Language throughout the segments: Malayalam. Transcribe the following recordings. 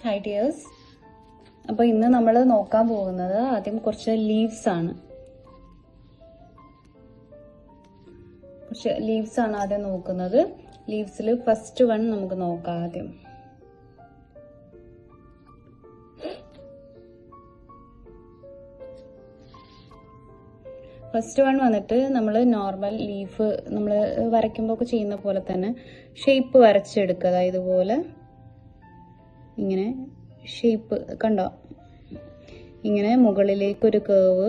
Hi dears. അപ്പോൾ ഇന്ന് നമ്മൾ നോക്കാൻ പോകുന്നത് ആദ്യം കുറച്ച് ലീവ്സ് ആണ്. ആദ്യം നോക്കുന്നത്. ലീവ്സിൽ ഫസ്റ്റ് വൺ നമുക്ക് നോക്കാം ആദ്യം. ഫസ്റ്റ് വൺ വന്നിട്ട് നമ്മൾ നോർമൽ ലീഫ് നമ്മൾ വരയ്ക്കുമ്പോൾ ഒക്കെ ചെയ്യുന്ന പോലെ തന്നെ ഷേപ്പ് വരച്ചെടുക്കുക. അതായത് ഇതുപോലെ ഇങ്ങനെ ഷേപ്പ് കണ്ടോ, ഇങ്ങനെ മുകളിലേക്കൊരു കേവ്,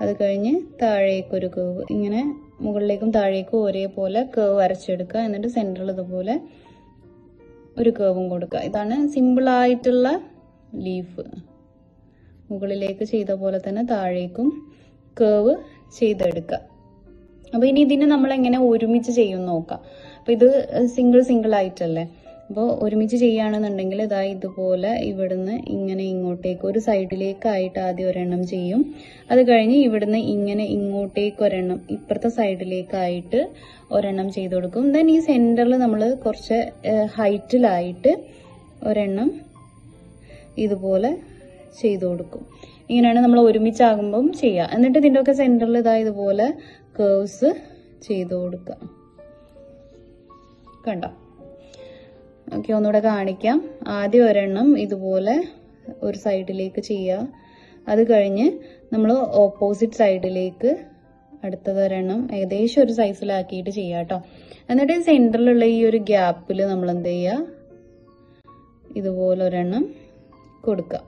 അത് കഴിഞ്ഞ് താഴേക്കൊരു കേവ്, ഇങ്ങനെ മുകളിലേക്കും താഴേക്കും ഒരേപോലെ കേവ് വരച്ചെടുക്കുക. എന്നിട്ട് സെൻറ്ററിൽ ഇതുപോലെ ഒരു കേവും കൊടുക്കുക. ഇതാണ് സിമ്പിളായിട്ടുള്ള ലീഫ്. മുകളിലേക്ക് ചെയ്ത പോലെ തന്നെ താഴേക്കും കേവ് ചെയ്തെടുക്കുക. അപ്പോൾ ഇനി ഇതിനെ നമ്മൾ എങ്ങനെ ഒരുമിച്ച് ചെയ്യും നോക്കാം. അപ്പോൾ ഇത് സിംഗിൾ ആയിട്ടല്ലേ. അപ്പോൾ ഒരുമിച്ച് ചെയ്യുകയാണെന്നുണ്ടെങ്കിൽ ഇതാ ഇതുപോലെ ഇവിടുന്ന് ഇങ്ങനെ ഇങ്ങോട്ടേക്ക് ഒരു സൈഡിലേക്കായിട്ട് ആദ്യം ഒരെണ്ണം ചെയ്യും. അത് കഴിഞ്ഞ് ഇവിടുന്ന് ഇങ്ങനെ ഇങ്ങോട്ടേക്ക് ഒരെണ്ണം, ഇപ്പുറത്തെ സൈഡിലേക്കായിട്ട് ഒരെണ്ണം ചെയ്ത് കൊടുക്കും. ദെൻ ഈ സെൻറ്ററിൽ നമ്മൾ കുറച്ച് ഹൈറ്റിലായിട്ട് ഒരെണ്ണം ഇതുപോലെ ചെയ്ത് കൊടുക്കും. ഇങ്ങനെയാണ് നമ്മൾ ഒരുമിച്ചാകുമ്പം ചെയ്യുക. എന്നിട്ട് ഇതിൻ്റെ ഒക്കെ സെൻറ്ററിൽ ഇതാ ഇതുപോലെ കേവ്സ് ചെയ്ത് കൊടുക്കുക. കണ്ടോ? ഓക്കെ, ഒന്നുകൂടെ കാണിക്കാം. ആദ്യം ഒരെണ്ണം ഇതുപോലെ ഒരു സൈഡിലേക്ക് ചെയ്യുക. അത് കഴിഞ്ഞ് നമ്മൾ ഓപ്പോസിറ്റ് സൈഡിലേക്ക് അടുത്തത് ഒരെണ്ണം ഏകദേശം ഒരു സൈസിലാക്കിയിട്ട് ചെയ്യുക കേട്ടോ. എന്നിട്ട് സെൻറ്ററിലുള്ള ഈ ഒരു ഗ്യാപ്പിൽ നമ്മൾ എന്ത് ചെയ്യുക, ഇതുപോലെ ഒരെണ്ണം കൊടുക്കുക.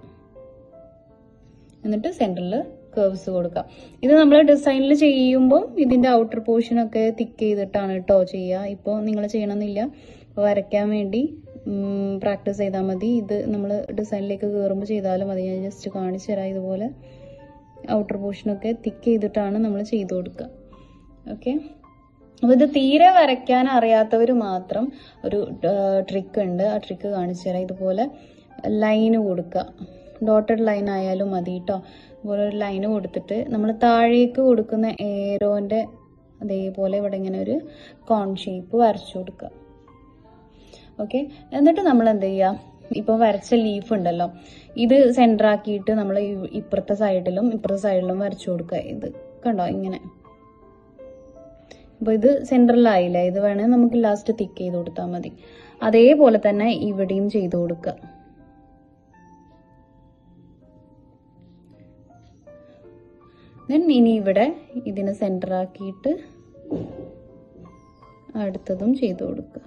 എന്നിട്ട് സെൻറ്ററിൽ കേവ്സ് കൊടുക്കാം. ഇത് നമ്മൾ ഡിസൈനിൽ ചെയ്യുമ്പോൾ ഇതിൻ്റെ ഔട്ടർ പോർഷനൊക്കെ തിക്ക് ചെയ്തിട്ടാണ് കേട്ടോ ചെയ്യുക. ഇപ്പോൾ നിങ്ങൾ ചെയ്യണമെന്നില്ല, വരയ്ക്കാൻ വേണ്ടി പ്രാക്ടീസ് ചെയ്താൽ മതി. ഇത് നമ്മൾ ഡിസൈനിലേക്ക് കയറുമ്പോൾ ചെയ്താലും മതി. ഞാൻ ജസ്റ്റ് കാണിച്ചു തരാം. ഇതുപോലെ ഔട്ടർ പോർഷനൊക്കെ തിക്ക് ചെയ്തിട്ടാണ് നമ്മൾ ചെയ്ത് കൊടുക്കുക. ഓക്കെ, അപ്പോൾ ഇത് തീരെ വരയ്ക്കാൻ അറിയാത്തവർ മാത്രം ഒരു ട്രിക്ക് ഉണ്ട്. ആ ട്രിക്ക് കാണിച്ചു തരാം. ഇതുപോലെ ലൈന് കൊടുക്കുക. ഡോട്ടഡ് ലൈൻ ആയാലും മതി കേട്ടോ. അതുപോലെ ഒരു ലൈന് കൊടുത്തിട്ട് നമ്മൾ താഴേക്ക് കൊടുക്കുന്ന ഏരോൻ്റെ അതേപോലെ ഇവിടെ ഇങ്ങനെ ഒരു കോൺ ഷേപ്പ് വരച്ചു കൊടുക്കുക. ഓക്കെ, എന്നിട്ട് നമ്മൾ എന്ത് ചെയ്യുക, ഇപ്പോൾ വരച്ച ലീഫ് ഉണ്ടല്ലോ, ഇത് സെൻറ്റർ ആക്കിയിട്ട് നമ്മൾ ഇപ്പുറത്തെ സൈഡിലും വരച്ചു കൊടുക്കുക. ഇത് കണ്ടോ ഇങ്ങനെ. അപ്പോൾ ഇത് സെൻറ്ററിലായില്ല. ഇത് വേണേൽ നമുക്ക് ലാസ്റ്റ് തിക്ക് ചെയ്ത് കൊടുത്താൽ മതി. അതേപോലെ തന്നെ ഇവിടെയും ചെയ്ത് കൊടുക്കുക. ദെൻ ഇനി ഇവിടെ ഇതിനെ സെൻറ്റർ ആക്കിയിട്ട് അടുത്തതും ചെയ്ത് കൊടുക്കുക.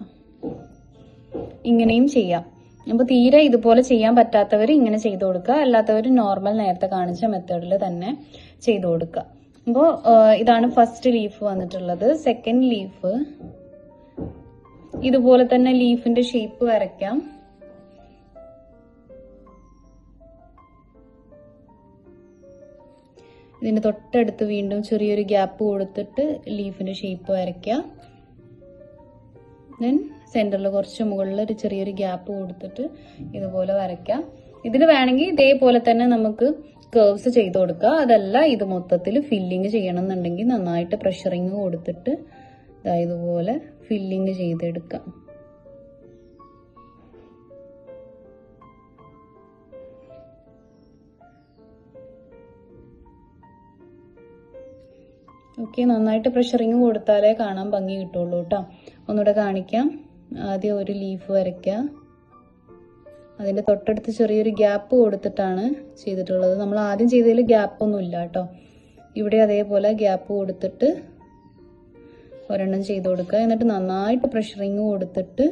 ഇങ്ങനെയും ചെയ്യാം. അപ്പോൾ തീരെ ഇതുപോലെ ചെയ്യാൻ പറ്റാത്തവർ ഇങ്ങനെ ചെയ്ത് കൊടുക്കുക. അല്ലാത്തവർ നോർമൽ നേരത്തെ കാണിച്ച മെത്തേഡിൽ തന്നെ ചെയ്ത് കൊടുക്കുക. അപ്പോൾ ഇതാണ് ഫസ്റ്റ് ലീഫ് വന്നിട്ടുള്ളത്. സെക്കൻഡ് ലീഫ് ഇതുപോലെ തന്നെ ലീഫിന്റെ ഷേപ്പ് വരയ്ക്കാം. ഇതിന് തൊട്ടടുത്ത് വീണ്ടും ചെറിയൊരു ഗ്യാപ്പ് കൊടുത്തിട്ട് ലീഫിന്റെ ഷേപ്പ് വരയ്ക്കുക. ദെൻ സെൻറ്ററിൽ കുറച്ച് മുകളിൽ ഒരു ചെറിയൊരു ഗ്യാപ്പ് കൊടുത്തിട്ട് ഇതുപോലെ വരയ്ക്കാം. ഇതിൽ വേണമെങ്കിൽ ഇതേപോലെ തന്നെ നമുക്ക് കേവ്സ് ചെയ്ത് കൊടുക്കുക. അതല്ല ഇത് മൊത്തത്തിൽ ഫില്ലിങ് ചെയ്യണം എന്നുണ്ടെങ്കിൽ നന്നായിട്ട് പ്രഷറിങ് കൊടുത്തിട്ട് ഇതുപോലെ ഫില്ലിങ് ചെയ്തെടുക്കാം. ഓക്കെ, നന്നായിട്ട് പ്രഷറിങ് കൊടുത്താലേ കാണാൻ ഭംഗി കിട്ടുള്ളൂ കേട്ടോ. ഒന്നുകൂടെ കാണിക്കാം. ആദ്യം ഒരു ലീഫ് വരയ്ക്കുക. അതിൻ്റെ തൊട്ടടുത്ത് ചെറിയൊരു ഗ്യാപ്പ് കൊടുത്തിട്ടാണ് ചെയ്തിട്ടുള്ളത്. നമ്മൾ ആദ്യം ചെയ്തതിൽ ഗ്യാപ്പൊന്നും ഇല്ല കേട്ടോ. ഇവിടെ അതേപോലെ ഗ്യാപ്പ് കൊടുത്തിട്ട് ഒരെണ്ണം ചെയ്ത് കൊടുക്കുക. എന്നിട്ട് നന്നായിട്ട് പ്രഷറിങ് കൊടുത്തിട്ട്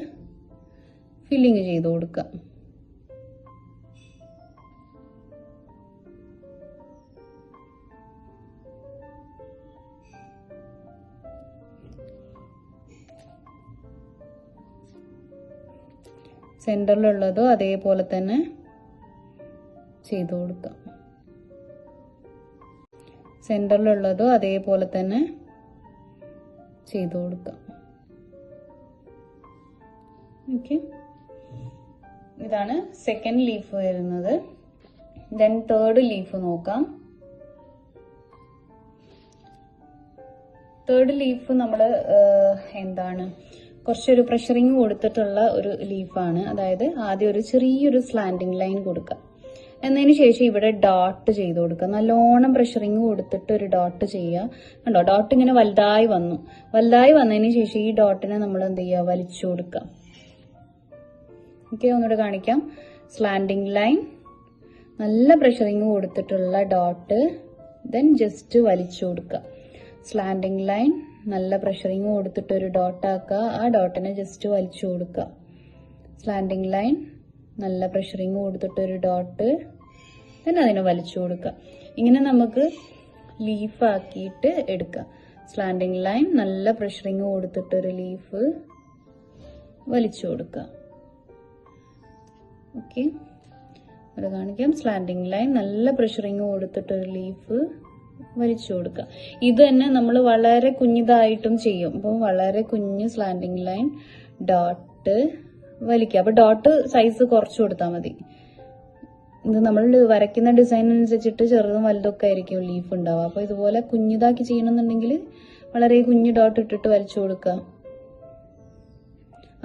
ഫില്ലിങ് ചെയ്ത് കൊടുക്കുക. സെൻറ്ററിലുള്ളതോ അതേപോലെ തന്നെ ചെയ്ത് കൊടുക്കാം. സെൻറ്ററിലുള്ളതോ അതേപോലെ തന്നെ ചെയ്ത് കൊടുക്കാം. ഓക്കെ, ഇതാണ് സെക്കൻഡ് ലീഫ് വരുന്നത്. ദെൻ തേർഡ് ലീഫ് നോക്കാം. തേർഡ് ലീഫ് നമ്മൾ എന്താണ് കുറച്ചൊരു പ്രഷറിങ് കൊടുത്തിട്ടുള്ള ഒരു ലീഫാണ്. അതായത് ആദ്യം ഒരു ചെറിയൊരു സ്ലാൻഡിങ് ലൈൻ കൊടുക്കുക. എന്നതിന് ശേഷം ഇവിടെ ഡോട്ട് ചെയ്ത് കൊടുക്കുക. നല്ലോണം പ്രഷറിങ് കൊടുത്തിട്ട് ഒരു ഡോട്ട് ചെയ്യുക. കണ്ടോ, ഡോട്ട് ഇങ്ങനെ വലുതായി വന്നതിന് ശേഷം ഈ ഡോട്ടിനെ നമ്മൾ എന്ത് ചെയ്യുക, വലിച്ചു കൊടുക്കുക. ഓക്കെ, ഒന്നുകൂടെ കാണിക്കാം. സ്ലാൻഡിങ് ലൈൻ, നല്ല പ്രഷറിങ് കൊടുത്തിട്ടുള്ള ഡോട്ട്, ദെൻ ജസ്റ്റ് വലിച്ചു കൊടുക്കുക. സ്ലാൻഡിങ് ലൈൻ, നല്ല പ്രഷറിങ് കൊടുത്തിട്ട് ഒരു ഡോട്ട് ആക്കുക. ആ ഡോട്ടിനെ ജസ്റ്റ് വലിച്ചു കൊടുക്കുക. സ്ലാൻഡിങ് ലൈൻ, നല്ല പ്രഷറിങ് കൊടുത്തിട്ട് ഒരു ഡോട്ട്, then അതിനെ വലിച്ചു കൊടുക്കുക. ഇങ്ങനെ നമുക്ക് ലീഫ് ആക്കിയിട്ട് എടുക്കാം. സ്ലാൻഡിങ് ലൈൻ, നല്ല പ്രഷറിങ് കൊടുത്തിട്ടൊരു ലീഫ് വലിച്ചു കൊടുക്കുക. ഓക്കെ, ഇവിടെ കാണിക്കാം. സ്ലാൻഡിങ് ലൈൻ, നല്ല പ്രഷറിങ് കൊടുത്തിട്ടൊരു ലീഫ് വലിച്ചു കൊടുക്കുക. ഇത് തന്നെ നമ്മൾ വളരെ കുഞ്ഞിതായിട്ടും ചെയ്യും. അപ്പോൾ വളരെ കുഞ്ഞ് സ്ലാൻഡിങ് ലൈൻ, ഡോട്ട് വലിക്കുക. അപ്പൊ ഡോട്ട് സൈസ് കുറച്ച് കൊടുത്താൽ മതി. ഇത് നമ്മൾ വരയ്ക്കുന്ന ഡിസൈൻ അനുസരിച്ചിട്ട് ചെറുതും വലുതൊക്കെ ആയിരിക്കും ലീഫ് ഉണ്ടാവുക. അപ്പൊ ഇതുപോലെ കുഞ്ഞിതാക്കി ചെയ്യണമെന്നുണ്ടെങ്കിൽ വളരെ കുഞ്ഞു ഡോട്ട് ഇട്ടിട്ട് വലിച്ചു കൊടുക്കുക.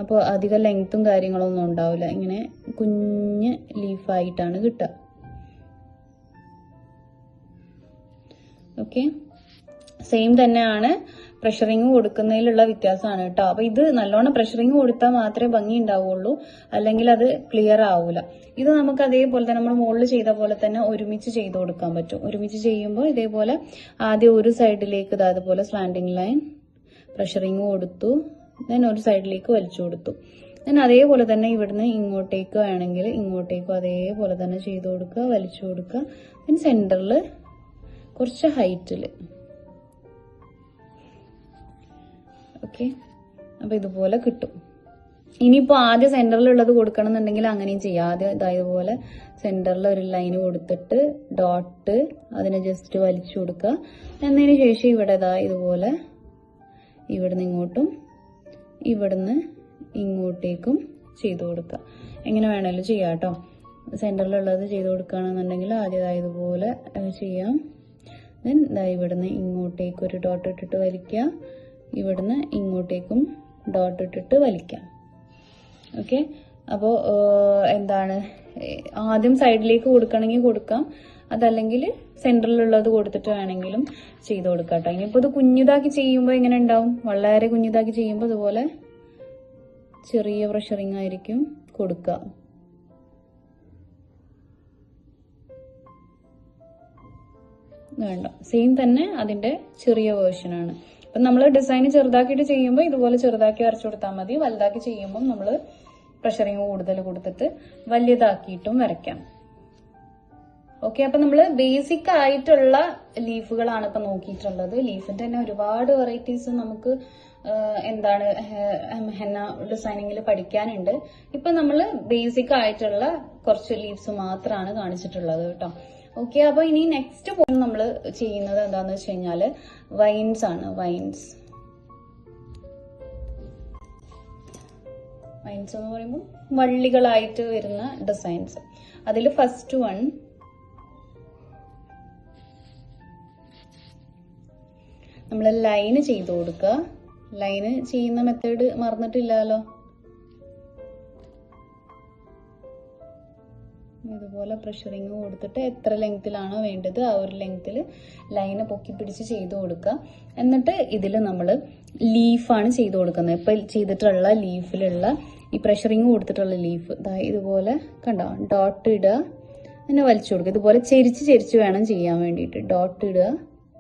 അപ്പോൾ അധികം ലെങ്ത്തും കാര്യങ്ങളൊന്നും ഉണ്ടാവില്ല. ഇങ്ങനെ കുഞ്ഞ് ലീഫായിട്ടാണ് കിട്ടുക. ഓക്കെ, സെയിം തന്നെയാണ് പ്രഷറിങ് കൊടുക്കുന്നതിലുള്ള വ്യത്യാസമാണ് കേട്ടോ. അപ്പൊ ഇത് നല്ലോണം പ്രഷറിങ് കൊടുത്താൽ മാത്രമേ ഭംഗി ഉണ്ടാവുള്ളൂ, അല്ലെങ്കിൽ അത് ക്ലിയർ ആവൂല. ഇത് നമുക്ക് അതേപോലെ തന്നെ നമ്മൾ മുകളിൽ ചെയ്ത പോലെ തന്നെ ഒരുമിച്ച് ചെയ്ത് കൊടുക്കാൻ പറ്റും. ഒരുമിച്ച് ചെയ്യുമ്പോൾ ഇതേപോലെ ആദ്യം ഒരു സൈഡിലേക്ക് അതുപോലെ സ്ലാൻഡിങ് ലൈൻ പ്രഷറിങ് കൊടുത്തു, ദെൻ ഒരു സൈഡിലേക്ക് വലിച്ചു കൊടുത്തു. ദെൻ അതേപോലെ തന്നെ ഇവിടുന്ന് ഇങ്ങോട്ടേക്ക് വേണമെങ്കിൽ ഇങ്ങോട്ടേക്കും അതേപോലെ തന്നെ ചെയ്ത് കൊടുക്കുക, വലിച്ചു കൊടുക്കുക. ദെൻ സെന്ററിൽ കുറച്ച് ഹൈറ്റിൽ. ഓക്കെ, അപ്പൊ ഇതുപോലെ കിട്ടും. ഇനിയിപ്പോ ആദ്യം സെന്ററിലുള്ളത് കൊടുക്കണം എന്നുണ്ടെങ്കിൽ അങ്ങനെയും ചെയ്യാം. ആദ്യം ഇതേപോലെ സെന്ററിൽ ഒരു ലൈൻ കൊടുത്തിട്ട് ഡോട്ട് അതിനെ ജസ്റ്റ് വലിച്ചു കൊടുക്കുക. എന്നതിന് ശേഷം ഇവിടെ ഇതുപോലെ ഇവിടുന്ന് ഇങ്ങോട്ടും ഇവിടുന്ന് ഇങ്ങോട്ടേക്കും ചെയ്തു കൊടുക്കുക. എങ്ങനെ വേണേലും ചെയ്യാം കേട്ടോ. സെന്ററിലുള്ളത് ചെയ്ത് കൊടുക്കുകയാണെന്നുണ്ടെങ്കിൽ ആദ്യം ഇതുപോലെ ചെയ്യാം. ദെൻ ഇവിടുന്ന് ഇങ്ങോട്ടേക്ക് ഒരു ഡോട്ട് ഇട്ടിട്ട് വലിക്കുക, ഇവിടുന്ന് ഇങ്ങോട്ടേക്കും ഡോട്ട് ഇട്ടിട്ട് വലിക്കാം. ഓക്കെ, അപ്പോൾ എന്താണ്, ആദ്യം സൈഡിലേക്ക് കൊടുക്കണമെങ്കിൽ കൊടുക്കാം, അതല്ലെങ്കിൽ സെന്ററിലുള്ളത് കൊടുത്തിട്ട് വേണമെങ്കിലും ചെയ്ത് കൊടുക്കാം കേട്ടോ. ഇനിയിപ്പോൾ ഇത് കുഞ്ഞിതാക്കി ചെയ്യുമ്പോൾ എങ്ങനെ ഉണ്ടാവും, വളരെ കുഞ്ഞിതാക്കി ചെയ്യുമ്പോൾ ഇതുപോലെ ചെറിയ പ്രഷറിങ് ആയിരിക്കും കൊടുക്കുക. വേണ്ട, സെയിം തന്നെ അതിന്റെ ചെറിയ വേർഷനാണ്. അപ്പൊ നമ്മൾ ഡിസൈൻ ചെറുതാക്കിയിട്ട് ചെയ്യുമ്പോൾ ഇതുപോലെ ചെറുതാക്കി വരച്ചു കൊടുത്താൽ മതി. വലുതാക്കി ചെയ്യുമ്പോൾ നമ്മൾ പ്രഷറിങ് കൂടുതൽ കൊടുത്തിട്ട് വലിയതാക്കിയിട്ടും വരയ്ക്കാം. ഓക്കെ, അപ്പൊ നമ്മൾ ബേസിക് ആയിട്ടുള്ള ലീഫുകളാണ് ഇപ്പൊ നോക്കിയിട്ടുള്ളത്. ലീഫിന്റെ തന്നെ ഒരുപാട് വെറൈറ്റീസ് നമുക്ക് എന്താണ് ഹെന്ന ഡിസൈനിങ്ങിൽ പഠിക്കാനുണ്ട്. ഇപ്പൊ നമ്മൾ ബേസിക് ആയിട്ടുള്ള കുറച്ച് ലീവ്സ് മാത്രമാണ് കാണിച്ചിട്ടുള്ളത് കേട്ടോ. ഓക്കെ, അപ്പൊ ഇനി നെക്സ്റ്റ് പോയിന്റ് നമ്മൾ ചെയ്യുന്നത് എന്താന്ന് വെച്ച് കഴിഞ്ഞാല് വൈൻസ് ആണ്. വൈൻസ് എന്ന് പറയുമ്പോൾ വള്ളികളായിട്ട് വരുന്ന ഡിസൈൻസ്. അതിൽ ഫസ്റ്റ് വൺ നമ്മൾ ലൈന് ചെയ്ത് കൊടുക്കുക. ലൈന് ചെയ്യുന്ന മെത്തേഡ് മറന്നിട്ടില്ലല്ലോ. ഇതുപോലെ പ്രഷറിങ് കൊടുത്തിട്ട് എത്ര ലെങ്ത്തിലാണോ വേണ്ടത് ആ ഒരു ലെങ്ത്തിൽ ലൈന് പൊക്കി പിടിച്ച് ചെയ്ത് കൊടുക്കുക. എന്നിട്ട് ഇതിൽ നമ്മൾ ലീഫാണ് ചെയ്ത് കൊടുക്കുന്നത്. ഇപ്പൊ ചെയ്തിട്ടുള്ള ലീഫിലുള്ള ഈ പ്രഷറിങ് കൊടുത്തിട്ടുള്ള ലീഫ് ഇതുപോലെ കണ്ടോ, ഡോട്ട് ഇടുക, പിന്നെ വലിച്ചു കൊടുക്കുക. ഇതുപോലെ ചെരിച്ച് വേണം ചെയ്യാൻ വേണ്ടിയിട്ട്. ഡോട്ട് ഇടുക,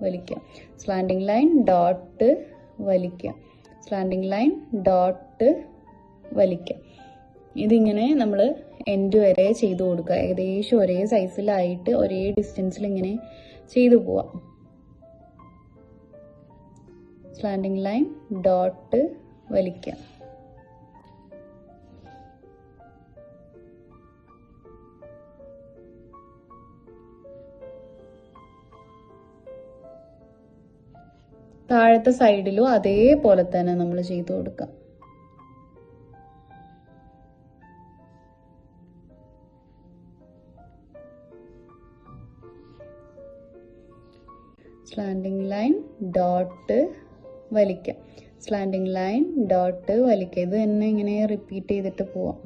വലിക്കുക, സ്ലാൻഡിങ് ലൈൻ, ഡോട്ട് വലിക്കുക, സ്ലാൻഡിങ് ലൈൻ, ഡോട്ട് വലിക്കുക. ഇതിങ്ങനെ നമ്മൾ എൻഡ് വരെ ചെയ്ത് കൊടുക്കുക. ഏകദേശം ഒരേ സൈസിലായിട്ട് ഒരേ ഡിസ്റ്റൻസിൽ ഇങ്ങനെ ചെയ്തു പോവാം. സ്ലാൻഡിങ് ലൈൻ, ഡോട്ട് വലിക്കുക. താഴത്തെ സൈഡിലും അതേപോലെ തന്നെ നമ്മൾ ചെയ്തു കൊടുക്കാം. സ്ലാൻഡിങ് ലൈൻ, ഡോട്ട് വലിക്കാം. സ്ലാൻഡിങ് ലൈൻ ഡോട്ട് വലിക്കുക. ഇത് തന്നെ ഇങ്ങനെ റിപ്പീറ്റ് ചെയ്തിട്ട് പോവാം.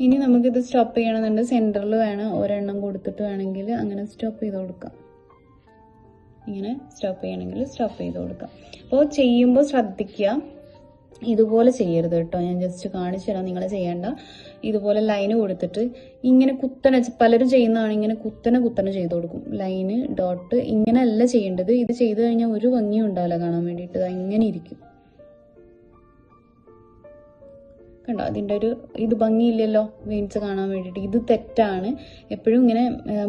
ഇനി നമുക്കിത് സ്റ്റോപ്പ് ചെയ്യണമെന്നുണ്ട്, സെൻറ്ററിൽ വേണം ഒരെണ്ണം കൊടുത്തിട്ട് വേണമെങ്കിൽ അങ്ങനെ സ്റ്റോപ്പ് ചെയ്ത് കൊടുക്കാം. ഇങ്ങനെ സ്റ്റോപ്പ് ചെയ്യണമെങ്കിൽ സ്റ്റോപ്പ് ചെയ്ത് കൊടുക്കാം. അപ്പോൾ ചെയ്യുമ്പോൾ ശ്രദ്ധിക്കുക, ഇതുപോലെ ചെയ്യരുത് കേട്ടോ. ഞാൻ ജസ്റ്റ് കാണിച്ചു തരാം, നിങ്ങൾ ചെയ്യേണ്ട. ഇതുപോലെ ലൈന് കൊടുത്തിട്ട് ഇങ്ങനെ കുത്തനെ, പലരും ചെയ്യുന്നതാണ് ഇങ്ങനെ കുത്തനെ ചെയ്ത് കൊടുക്കും. ലൈന് ഡോട്ട് ഇങ്ങനെയല്ല ചെയ്യേണ്ടത്. ഇത് ചെയ്ത് കഴിഞ്ഞാൽ ഒരു ഭംഗിയും ഉണ്ടാവില്ല കാണാൻ വേണ്ടിയിട്ട്. ഇങ്ങനെ ഇരിക്കും കണ്ടോ. അതിൻ്റെ ഇത് ഭംഗിയില്ലല്ലോ വെയിൻസ് കാണാൻ വേണ്ടിയിട്ട്. ഇത് തെറ്റാണ്. എപ്പോഴും ഇങ്ങനെ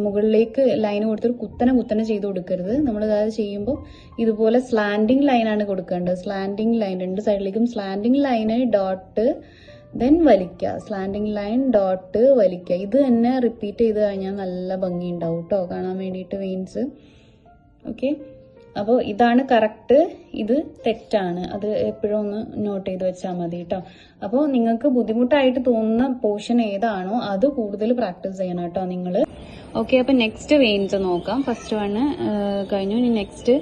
മുകളിലേക്ക് ലൈൻ കൊടുത്തിട്ട് കുത്തനെ ചെയ്ത് കൊടുക്കരുത്. നമ്മൾ അതായത് ചെയ്യുമ്പോൾ ഇതുപോലെ സ്ലാൻഡിങ് ലൈനാണ് കൊടുക്കേണ്ടത്. സ്ലാൻഡിങ് ലൈൻ രണ്ട് സൈഡിലേക്കും സ്ലാൻഡിങ് ലൈന് ഡോട്ട് ദെൻ വലിക്കുക. സ്ലാൻഡിങ് ലൈൻ ഡോട്ട് വലിക്കുക. ഇത് തന്നെ റിപ്പീറ്റ് ചെയ്ത് കഴിഞ്ഞാൽ നല്ല ഭംഗി ഉണ്ടാവും കേട്ടോ കാണാൻ വേണ്ടിയിട്ട് വെയിൻസ്. ഓക്കെ, അപ്പോൾ ഇതാണ് കറക്റ്റ്, ഇത് തെറ്റാണ്. അത് എപ്പോഴും ഒന്ന് നോട്ട് ചെയ്ത് വെച്ചാൽ മതി കേട്ടോ. അപ്പോൾ നിങ്ങൾക്ക് ബുദ്ധിമുട്ടായിട്ട് തോന്നുന്ന പോർഷൻ ഏതാണോ അത് കൂടുതൽ പ്രാക്ടീസ് ചെയ്യണം കേട്ടോ നിങ്ങൾ. ഓക്കെ, അപ്പോൾ നെക്സ്റ്റ് വെയിൻസ് നോക്കാം. ഫസ്റ്റ് വണ് കഴിഞ്ഞു. ഇനി നെക്സ്റ്റ്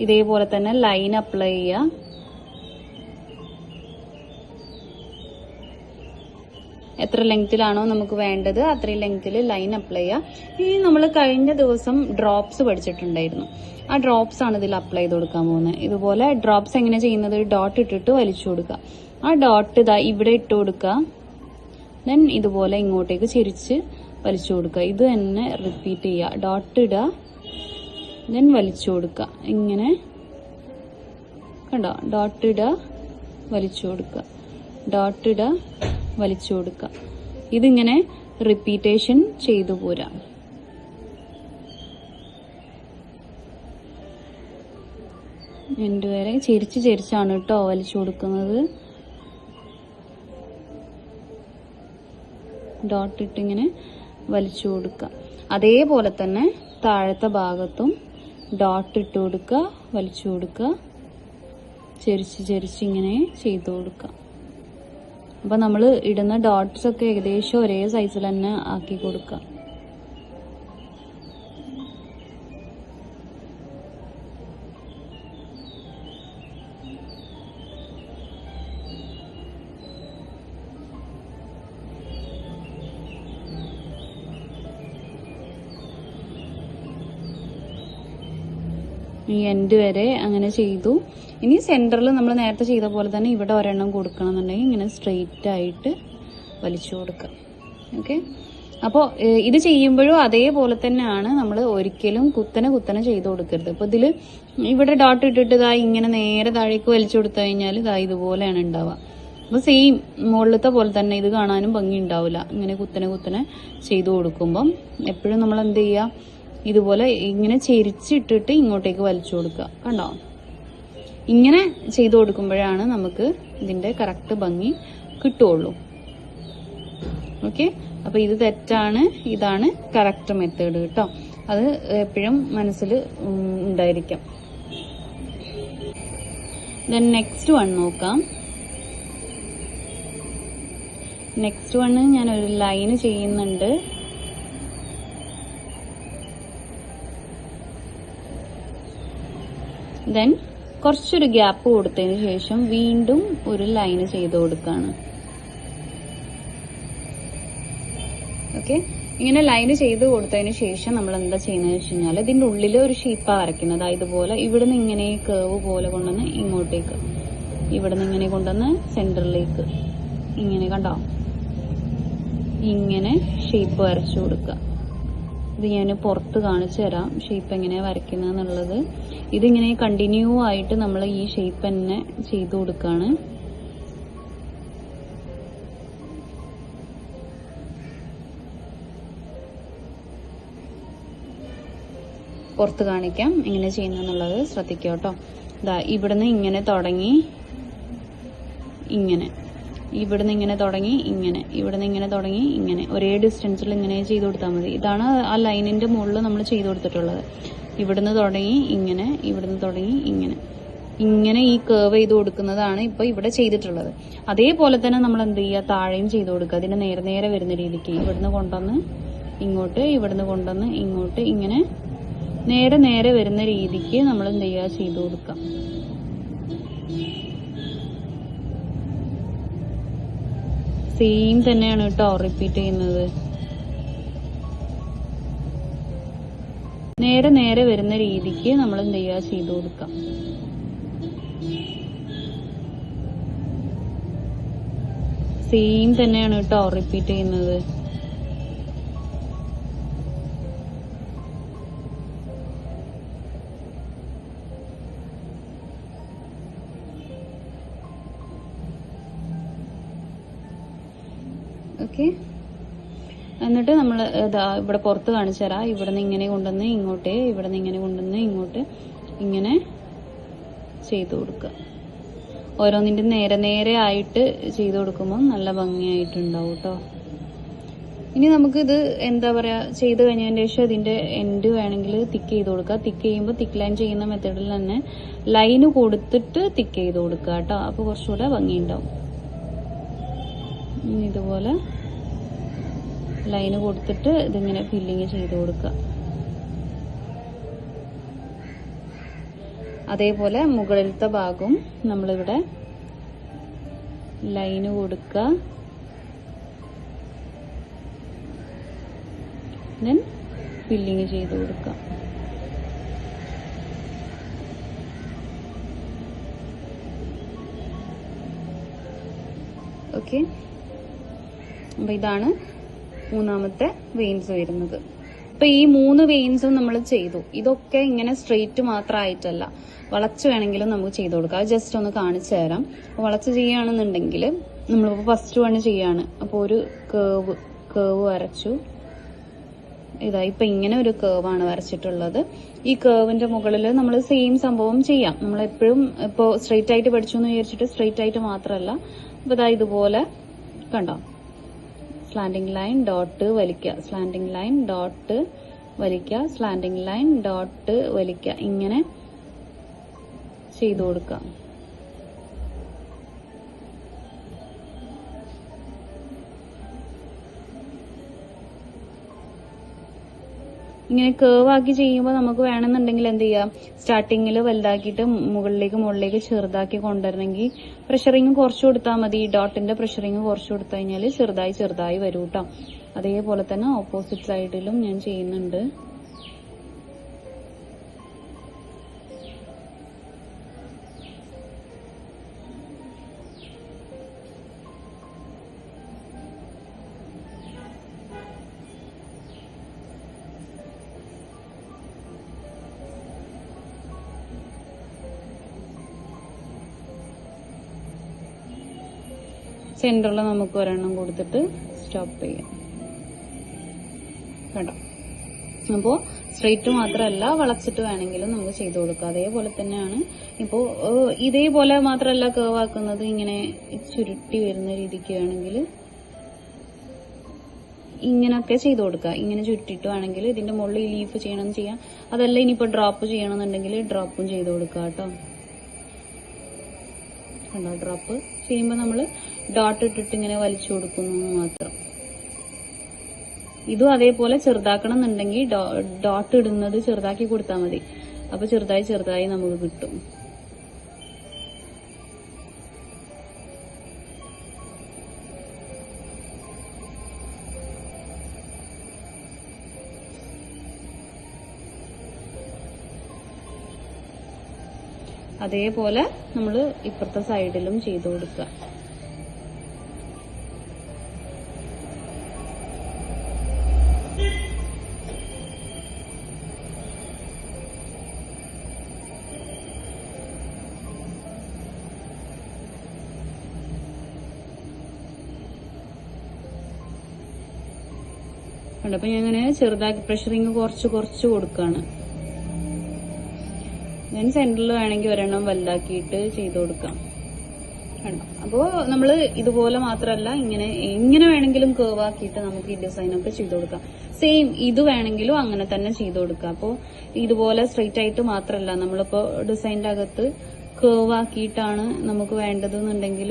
ഇതേപോലെ തന്നെ ലൈൻ അപ്ലൈ ചെയ്യുക. എത്ര ലെങ്ത്തിലാണോ നമുക്ക് വേണ്ടത് അത്രയും ലെങ്ത്തിൽ ലൈൻ അപ്ലൈ ചെയ്യുക. ഇനി നമ്മൾ കഴിഞ്ഞ ദിവസം ഡ്രോപ്സ് പഠിച്ചിട്ടുണ്ടായിരുന്നു. ആ ഡ്രോപ്സ് ആണ് ഇതിൽ അപ്ലൈ ചെയ്ത് കൊടുക്കാൻ പോകുന്നത്. ഇതുപോലെ ഡ്രോപ്സ് എങ്ങനെ ചെയ്യുന്നത്, ഡോട്ട് ഇട്ടിട്ട് വലിച്ചു കൊടുക്കുക. ആ ഡോട്ട് ഇതാ ഇവിടെ ഇട്ട് കൊടുക്കുക. ദെൻ ഇതുപോലെ ഇങ്ങോട്ടേക്ക് ചെരിച്ച് വലിച്ചു കൊടുക്കുക. ഇത് തന്നെ റിപ്പീറ്റ് ചെയ്യുക. ഡോട്ട് ഇടുക, ദെൻ വലിച്ചു കൊടുക്കുക. ഇങ്ങനെ കണ്ടോ, ഡോട്ട് ഇടുക, വലിച്ചു കൊടുക്കുക, ഡോട്ട് ഇടുക, വലിച്ചു കൊടുക്കുക. ഇതിങ്ങനെ റിപ്പീറ്റേഷൻ ചെയ്തു പോരാ. എൻഡ് വരെ ചെരിച്ചാണ് കേട്ടോ വലിച്ചു കൊടുക്കുന്നത്. ഡോട്ട് ഇട്ടിങ്ങനെ വലിച്ചു കൊടുക്കുക. അതേപോലെ തന്നെ താഴത്തെ ഭാഗത്തും ഡോട്ട് ഇട്ട് കൊടുക്കുക, വലിച്ചു കൊടുക്കുക, ചെരിച്ച് ഇങ്ങനെ ചെയ്തു കൊടുക്കുക. അപ്പം നമ്മൾ ഇടുന്ന ഡോട്ട്സ് ഒക്കെ ഏകദേശം ഒരേ സൈസിൽ തന്നെ ആക്കി കൊടുക്കുക. ഈ എൻഡ് വരെ അങ്ങനെ ചെയ്തു. ഇനി സെന്ററിൽ നമ്മൾ നേരത്തെ ചെയ്ത പോലെ തന്നെ ഇവിടെ ഒരെണ്ണം കൊടുക്കണം എന്നുണ്ടെങ്കിൽ ഇങ്ങനെ സ്ട്രെയിറ്റ് ആയിട്ട് വലിച്ചു കൊടുക്കുക. ഓക്കെ, അപ്പോൾ ഇത് ചെയ്യുമ്പോഴും അതേപോലെ തന്നെയാണ്. നമ്മൾ ഒരിക്കലും കുത്തനെ ചെയ്ത് കൊടുക്കരുത്. അപ്പോൾ ഇതിൽ ഇവിടെ ഡോട്ട് ഇട്ടിട്ട് ഇതാ ഇങ്ങനെ നേരെ താഴേക്ക് വലിച്ചു കൊടുത്തു കഴിഞ്ഞാൽ ഇതാ ഇതുപോലെയാണ് ഉണ്ടാവുക. അപ്പോൾ സെയിം മുകളിലത്തെ പോലെ തന്നെ ഇത് കാണാനും ഭംഗി ഉണ്ടാവില്ല. ഇങ്ങനെ കുത്തനെ ചെയ്തു കൊടുക്കുമ്പം എപ്പോഴും നമ്മൾ എന്ത് ചെയ്യുക, ഇതുപോലെ ഇങ്ങനെ ചെരിച്ചിട്ടിട്ട് ഇങ്ങോട്ടേക്ക് വലിച്ചു കൊടുക്കുക. കണ്ടോ, ഇങ്ങനെ ചെയ്തു കൊടുക്കുമ്പോഴാണ് നമുക്ക് ഇതിന്റെ കറക്റ്റ് ഭംഗി കിട്ടുള്ളൂ. ഓക്കെ, അപ്പൊ ഇത് തെറ്റാണ്, ഇതാണ് കറക്റ്റ് മെത്തേഡ് കേട്ടോ. അത് എപ്പോഴും മനസ്സിൽ ഉണ്ടായിരിക്കാം. ദെൻ നെക്സ്റ്റ് വൺ നോക്കാം. നെക്സ്റ്റ് വണ് ഞാൻ ഒരു ലൈന് ചെയ്യുന്നുണ്ട്. ദെൻ കുറച്ചൊരു ഗ്യാപ്പ് കൊടുത്തതിന് ശേഷം വീണ്ടും ഒരു ലൈന് ചെയ്ത് കൊടുക്കുകയാണ്. ഓക്കെ, ഇങ്ങനെ ലൈന് ചെയ്ത് കൊടുത്തതിന് ശേഷം നമ്മൾ എന്താ ചെയ്യുന്നത് വെച്ച് കഴിഞ്ഞാൽ ഇതിന്റെ ഉള്ളിൽ ഒരു ഷേപ്പാണ് വരയ്ക്കുന്നത്. ഇതുപോലെ ഇവിടുന്ന് ഇങ്ങനെ കേവ് പോലെ കൊണ്ടുവന്ന് ഇങ്ങോട്ടേക്ക്, ഇവിടുന്ന് ഇങ്ങനെ കൊണ്ടുവന്ന് സെന്ററിലേക്ക് ഇങ്ങനെ കണ്ടോ, ഇങ്ങനെ ഷേപ്പ് വരച്ചു കൊടുക്കുക. ഇത് ഞാൻ പുറത്ത് കാണിച്ചു തരാം ഷേപ്പ് എങ്ങനെയാണ് വരയ്ക്കുന്നത് എന്നുള്ളത്. ഇതിങ്ങനെ കണ്ടിന്യൂ ആയിട്ട് നമ്മൾ ഈ ഷേപ്പ് തന്നെ ചെയ്തു കൊടുക്കുകയാണ്. പുറത്ത് കാണിക്കാം എങ്ങനെ ചെയ്യുന്നെന്നുള്ളത് ശ്രദ്ധിക്കുക കേട്ടോ. ഇതാ ഇവിടുന്ന് ഇങ്ങനെ തുടങ്ങി ഇങ്ങനെ, ഇവിടുന്ന് ഇങ്ങനെ തുടങ്ങി ഇങ്ങനെ, ഇവിടുന്ന് ഇങ്ങനെ തുടങ്ങി ഇങ്ങനെ, ഒരേ ഡിസ്റ്റൻസിൽ ഇങ്ങനെ ചെയ്ത് കൊടുത്താൽ മതി. ഇതാണ് ആ ലൈനിന്റെ മുകളിൽ നമ്മൾ ചെയ്ത് കൊടുത്തിട്ടുള്ളത്. ഇവിടുന്ന് തുടങ്ങി ഇങ്ങനെ, ഇവിടുന്ന് തുടങ്ങി ഇങ്ങനെ. ഇങ്ങനെ ഈ കേർവ് ചെയ്ത് കൊടുക്കുന്നതാണ് ഇപ്പൊ ഇവിടെ ചെയ്തിട്ടുള്ളത്. അതേപോലെ തന്നെ നമ്മൾ എന്ത് ചെയ്യുക, താഴെയും ചെയ്ത് കൊടുക്കുക. അതിന് നേരെ നേരെ വരുന്ന രീതിക്ക് ഇവിടുന്ന് കൊണ്ടുവന്ന് ഇങ്ങോട്ട്, ഇവിടുന്ന് കൊണ്ടുവന്ന് ഇങ്ങോട്ട്, ഇങ്ങനെ നേരെ നേരെ വരുന്ന രീതിക്ക് നമ്മൾ എന്ത് ചെയ്യുക, ചെയ്ത് കൊടുക്കാം. സെയിം തന്നെയാണ് കേട്ടോ റിപ്പീറ്റ് ചെയ്യുന്നത്. നേരെ നേരെ വരുന്ന രീതിക്ക് നമ്മൾ എന്ത് ചെയ്യുക, ചെയ്ത് കൊടുക്കാം. സെയിം തന്നെയാണ് കേട്ടോ റിപ്പീറ്റ് ചെയ്യുന്നത്. ഓക്കെ, എന്നിട്ട് നമ്മൾ ഇവിടെ പുറത്ത് കാണിച്ചു തരാം. ഇവിടെ നിന്ന് ഇങ്ങനെ കൊണ്ടുവന്ന് ഇങ്ങോട്ട്, ഇവിടെ നിന്ന് ഇങ്ങനെ കൊണ്ടുവന്ന് ഇങ്ങോട്ട്, ഇങ്ങനെ ചെയ്തു കൊടുക്കുക. ഓരോന്നിൻ്റെ നേരെ നേരെ ആയിട്ട് ചെയ്തു കൊടുക്കുമ്പോൾ നല്ല ഭംഗിയായിട്ടുണ്ടാവും കേട്ടോ. ഇനി നമുക്കിത് എന്താ പറയുക, ചെയ്ത് കഴിഞ്ഞതിന് ശേഷം ഇതിൻ്റെ എൻഡ് വേണമെങ്കിൽ തിക്ക് ചെയ്ത് കൊടുക്കുക. തിക്ക് ചെയ്യുമ്പോൾ തിക്ക് ലൈൻ ചെയ്യുന്ന മെത്തേഡിൽ തന്നെ ലൈന് കൊടുത്തിട്ട് തിക്ക് ചെയ്ത് കൊടുക്കുക കേട്ടോ. അപ്പോൾ കുറച്ചുകൂടെ ഭംഗിയുണ്ടാവും. ഇതുപോലെ ലൈന് കൊടുത്തിട്ട് ഇതിങ്ങനെ ഫില്ലിങ് ചെയ്ത് കൊടുക്കുക. അതേപോലെ മുകളിലത്തെ ഭാഗവും നമ്മളിവിടെ ലൈന് കൊടുക്കുക. ദെൻ ഫില്ലിങ് ചെയ്ത് കൊടുക്കുക. ഓക്കെ, അപ്പൊ ഇതാണ് മൂന്നാമത്തെ വെയിൻസ് വരുന്നത്. അപ്പൊ ഈ 3 വെയിൻസും നമ്മൾ ചെയ്തു. ഇതൊക്കെ ഇങ്ങനെ സ്ട്രെയിറ്റ് മാത്രമായിട്ടല്ല, വളച്ച് വേണമെങ്കിലും നമുക്ക് ചെയ്ത് കൊടുക്കാം. അത് ജസ്റ്റ് ഒന്ന് കാണിച്ചു തരാം. വളച്ച് ചെയ്യുകയാണെന്നുണ്ടെങ്കിൽ നമ്മളിപ്പോൾ ഫസ്റ്റ് വൺ ചെയ്യാണ്. അപ്പോൾ ഒരു കേവ് വരച്ചു. ഇതാ ഇപ്പൊ ഇങ്ങനെ ഒരു കേവാണ് വരച്ചിട്ടുള്ളത്. ഈ കേവിന്റെ മുകളിൽ നമ്മൾ സെയിം സംഭവം ചെയ്യാം. നമ്മളെപ്പോഴും ഇപ്പോൾ സ്ട്രെയിറ്റ് ആയിട്ട് പഠിച്ചു എന്ന് വിചാരിച്ചിട്ട് സ്ട്രെയിറ്റ് ആയിട്ട് മാത്രമല്ല. അപ്പൊ ഇതാ ഇതുപോലെ കണ്ടോ, സ്ലാൻഡിങ് ലൈൻ ഡോട്ട് വലിക്കുക, സ്ലാൻഡിങ് ലൈൻ ഡോട്ട് വലിക്കുക, സ്ലാൻഡിങ് ലൈൻ ഡോട്ട് വലിക്കുക, ഇങ്ങനെ ചെയ്തു കൊടുക്കുക. ഇങ്ങനെ കേവ് ആക്കി ചെയ്യുമ്പോൾ നമുക്ക് വേണമെന്നുണ്ടെങ്കിൽ എന്ത് ചെയ്യാം, സ്റ്റാർട്ടിങ്ങിൽ വലുതാക്കിയിട്ട് മുകളിലേക്ക് ചെറുതാക്കി കൊണ്ടുവരണമെങ്കിൽ പ്രഷറിങ് കുറച്ച് കൊടുത്താൽ മതി. ഈ ഡോട്ടിന്റെ പ്രഷറിങ് കുറച്ച് കൊടുത്തു കഴിഞ്ഞാൽ ചെറുതായി വരും കേട്ടോ. അതേപോലെ തന്നെ ഓപ്പോസിറ്റ് സൈഡിലും ഞാൻ ചെയ്യുന്നുണ്ട്. സെന്ററിൽ നമുക്ക് ഒരെണ്ണം കൊടുത്തിട്ട് സ്റ്റോപ്പ് ചെയ്യാം കേട്ടോ. അപ്പോൾ സ്ട്രെയിറ്റ് മാത്രമല്ല, വളച്ചിട്ട് വേണമെങ്കിലും നമുക്ക് ചെയ്ത് കൊടുക്കാം. അതേപോലെ തന്നെയാണ് ഇപ്പോൾ ഇതേപോലെ മാത്രമല്ല കേവ് ആക്കുന്നത്, ഇങ്ങനെ ചുരുട്ടി വരുന്ന രീതിക്ക് വേണമെങ്കിൽ ഇങ്ങനെയൊക്കെ ചെയ്ത് കൊടുക്കുക. ഇങ്ങനെ ചുരുട്ടിട്ട് വേണമെങ്കിൽ ഇതിന്റെ മുകളിൽ ലീഫ് ചെയ്യണമെന്ന് ചെയ്യാം. അതല്ല ഇനിയിപ്പോൾ ഡ്രോപ്പ് ചെയ്യണമെന്നുണ്ടെങ്കിൽ ഡ്രോപ്പും ചെയ്ത് കൊടുക്കുക കേട്ടോ. കണ്ടോ, ഡ്രോപ്പ് ചെയ്യുമ്പോൾ നമ്മൾ ഡോട്ട് ഇട്ടിട്ട് ഇങ്ങനെ വലിച്ചു കൊടുക്കുന്നു മാത്രം. ഇതും അതേപോലെ ചെറുതാക്കണം എന്നുണ്ടെങ്കിൽ ഡോട്ട് ഇടുന്നത് ചെറുതാക്കി കൊടുത്താൽ മതി. അപ്പൊ ചെറുതായി നമുക്ക് കിട്ടും. അതേപോലെ നമ്മൾ ഇപ്പുറത്തെ സൈഡിലും ചെയ്ത് കൊടുക്കുക. അപ്പൊ ഞാൻ ഇങ്ങനെ ചെറുതാക്കി പ്രഷറിങ് കുറച്ച് കൊടുക്കുകയാണ്. ഞാൻ സെന്ററിൽ വേണമെങ്കിൽ ഒരെണ്ണം വലുതാക്കിയിട്ട് ചെയ്ത് കൊടുക്കാം. അപ്പോൾ നമ്മൾ ഇതുപോലെ മാത്രമല്ല, ഇങ്ങനെ വേണമെങ്കിലും കേവ് ആക്കിയിട്ട് നമുക്ക് ഈ ഡിസൈനൊക്കെ ചെയ്ത് കൊടുക്കാം. സെയിം ഇത് വേണമെങ്കിലും അങ്ങനെ തന്നെ ചെയ്ത് കൊടുക്കാം. അപ്പോൾ ഇതുപോലെ സ്ട്രെയിറ്റ് ആയിട്ട് മാത്രമല്ല, നമ്മളിപ്പോൾ ഡിസൈനിന്റെ അകത്ത് കേവ് ആക്കിയിട്ടാണ് നമുക്ക് വേണ്ടതെന്നുണ്ടെങ്കിൽ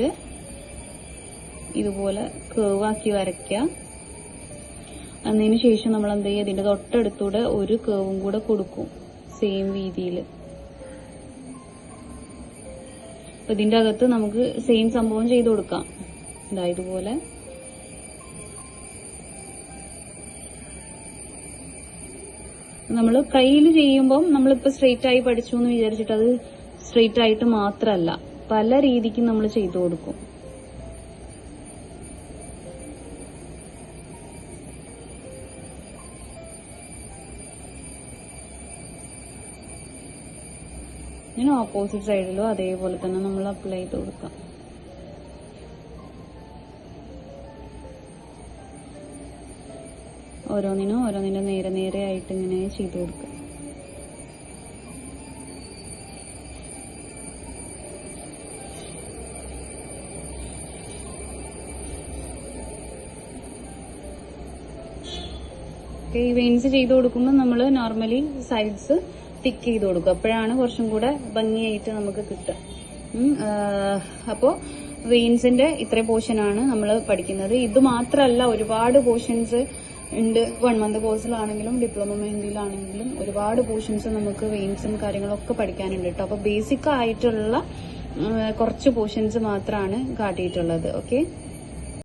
ഇതുപോലെ കേവ് ആക്കി വരയ്ക്കാം. അതിന് ശേഷം നമ്മൾ എന്ത് ചെയ്യുക, ഇതിന്റെ തൊട്ടടുത്തൂടെ ഒരു കേവും കൂടെ കൊടുക്കും സെയിം രീതിയിൽ. അപ്പൊ ഇതിന്റെ അകത്ത് നമുക്ക് സെയിം സംഭവം ചെയ്ത് കൊടുക്കാം. ഇതുപോലെ നമ്മൾ കയ്യിൽ ചെയ്യുമ്പോൾ നമ്മളിപ്പോ സ്ട്രെയിറ്റ് ആയി പഠിച്ചു എന്ന് വിചാരിച്ചിട്ട് അത് സ്ട്രെയിറ്റ് ആയിട്ട് മാത്രമല്ല, പല രീതിക്ക് നമ്മൾ ചെയ്തു കൊടുക്കും. ഇങ്ങനെ ഓപ്പോസിറ്റ് സൈഡിലും അതേപോലെ തന്നെ നമ്മൾ അപ്ലൈ ചെയ്ത് കൊടുക്കാം. ഓരോന്നിനും നേരെ നേരെ ആയിട്ട് ഇങ്ങനെ ചെയ്ത് കൊടുക്കുക. ഈ വെയിൻസ് ചെയ്ത് കൊടുക്കുമ്പോൾ നമ്മൾ നോർമലി സൈഡ്സ് ടിക്ക് ചെയ്ത് കൊടുക്കും. അപ്പോഴാണ് കുറച്ചും കൂടെ ഭംഗിയായിട്ട് നമുക്ക് കിട്ടുക. അപ്പോൾ വെയിൻസിന്റെ ഇത്രയും പോർഷനാണ് നമ്മൾ പഠിക്കുന്നത്. ഇത് മാത്രമല്ല, ഒരുപാട് പോർഷൻസ് ഉണ്ട്. 1 മന്ത് കോഴ്സിലാണെങ്കിലും ഡിപ്ലോമ മെഹന്തിയിലാണെങ്കിലും ഒരുപാട് പോർഷൻസ് നമുക്ക് വെയിൻസും കാര്യങ്ങളൊക്കെ പഠിക്കാനുണ്ട് കേട്ടോ. അപ്പോൾ ബേസിക് ആയിട്ടുള്ള കുറച്ച് പോർഷൻസ് മാത്രമാണ് കാട്ടിയിട്ടുള്ളത്. ഓക്കെ.